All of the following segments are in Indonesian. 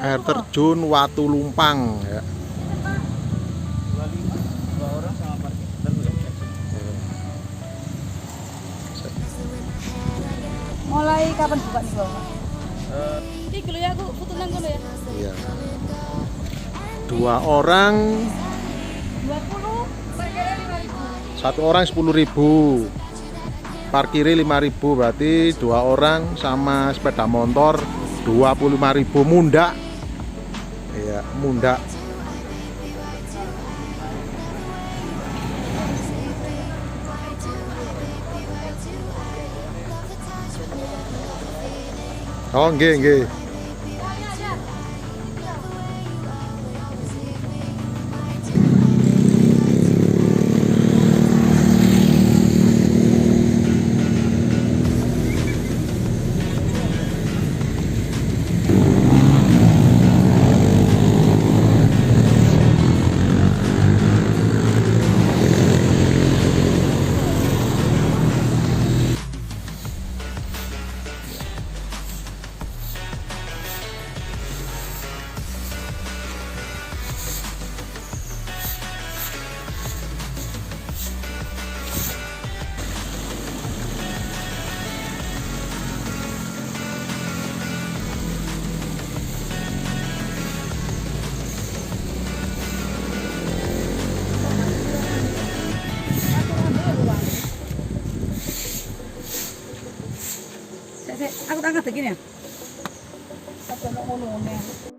air terjun Watu Lumpang ya. Mulai kapan buka nih Bapak? Ini dulu ya aku foto nang kono ya. Iya. 2 orang 20, parkirnya 5.000. 1 orang 10.000. Parkirnya 5.000, berarti 2 orang sama sepeda motor 25.000 mundak. Iya, mundak. Oh, nggih, nggih. Aku angkat begini ya. Apa mau ngono-ngono.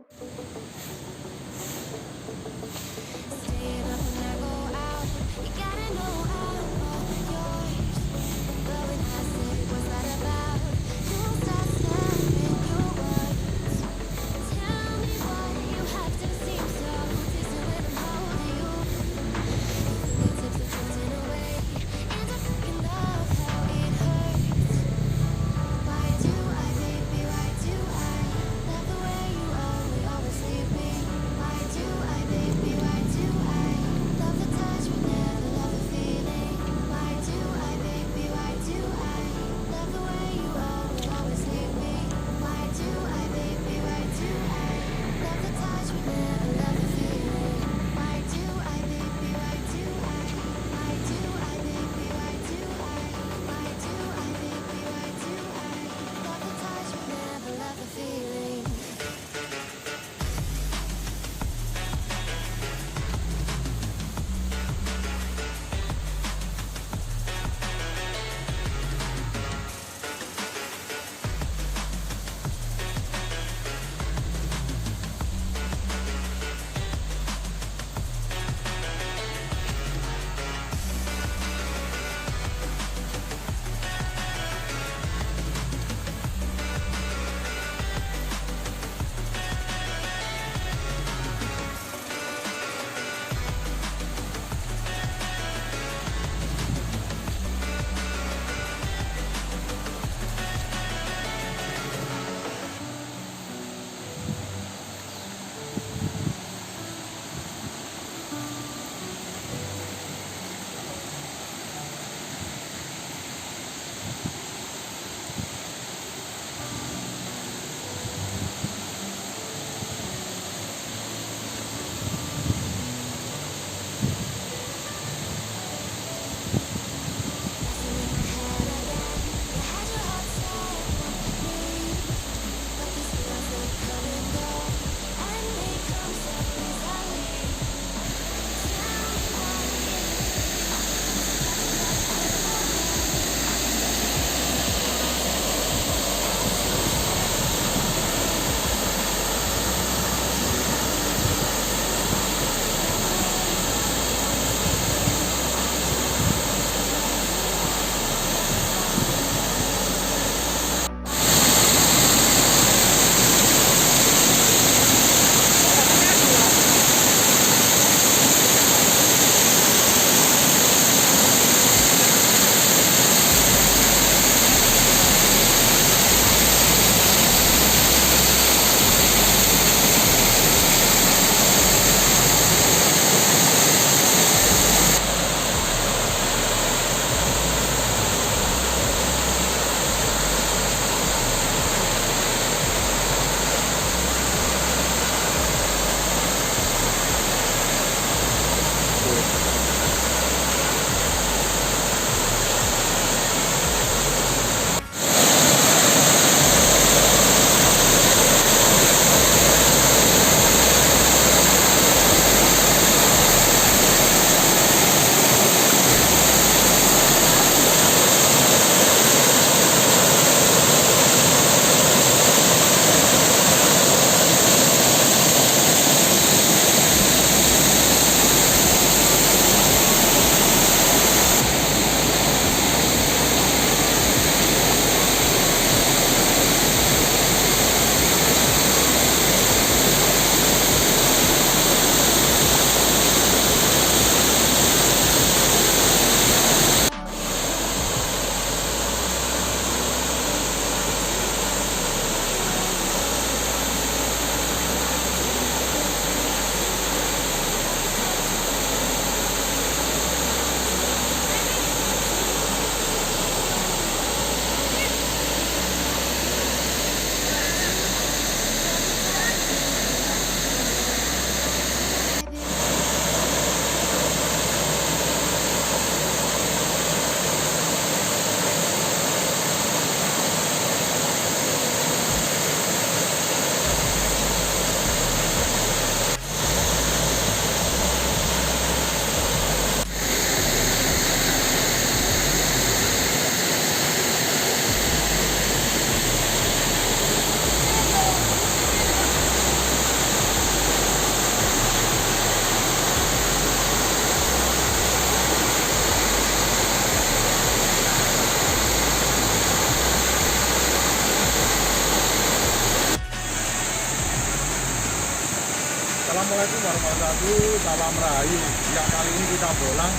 Assalamualaikum warahmatullahi wabarakatuh. Salam Rahayu. Ya, kali ini kita bolang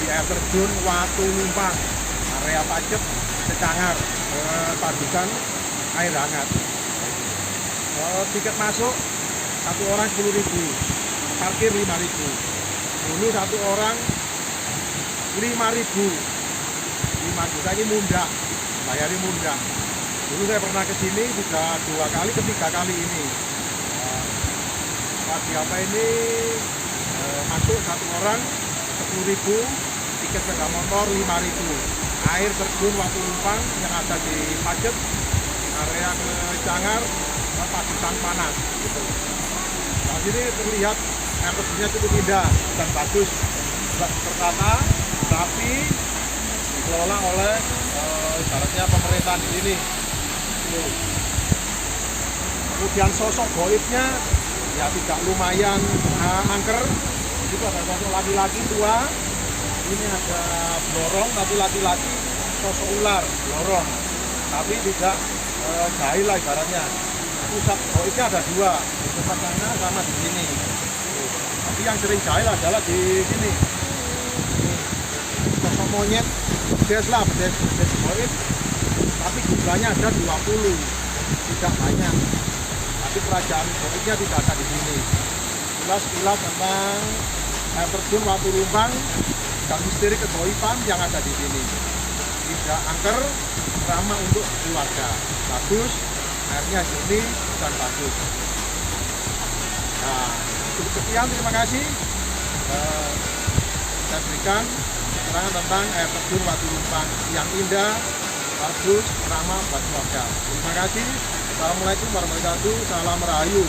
di air terjun Watu Lumpang, area Pacet, Secangar, padukan air hangat. Tiket masuk satu orang 10.000, parkir 5.000. Dulu satu orang 5.000. 5 juta ini mundak, bayari mundak. Dulu saya pernah ke sini sudah 2 kali, ketiga kali ini. Pagi apa ini masuk satu orang 10.000, tiket sepeda motor 5.000. Air terjun Watu Lumpang yang ada di Pacet, area Kecangar, padukan panas. Gitu. Nah, sini terlihat air terjunnya cukup indah dan bagus, tertata, rapi, dikelola oleh ibaratnya pemerintahan di sini. Kemudian sosok goibnya ya tidak lumayan angker. Itu ada sosok laki-laki tua. Ini ada blorong tapi laki-laki, sosok ular blorong. Tapi tidak jahil lah ibaratnya. Pusat goibnya ada 2, di tempat sana sama di sini. Tapi yang sering jahil adalah di sini. Sosok monyet, bedes lah, bedes goib. Tapi jumlahnya ada 20, tidak banyak. Tapi kerajaan goibnya tidak ada di sini. Kilas tentang air terjun Watu Lumpang dan misteri kegoiban yang ada di sini. Tidak angker, ramah untuk keluarga. Bagus, airnya jernih dan bagus. Nah, cukup sekian, terima kasih. Saya berikan keterangan tentang air terjun Watu Lumpang yang indah, bagus, ramah buat keluarga. Terima kasih. Assalamualaikum warahmatullahi wabarakatuh. Salam Rahayu.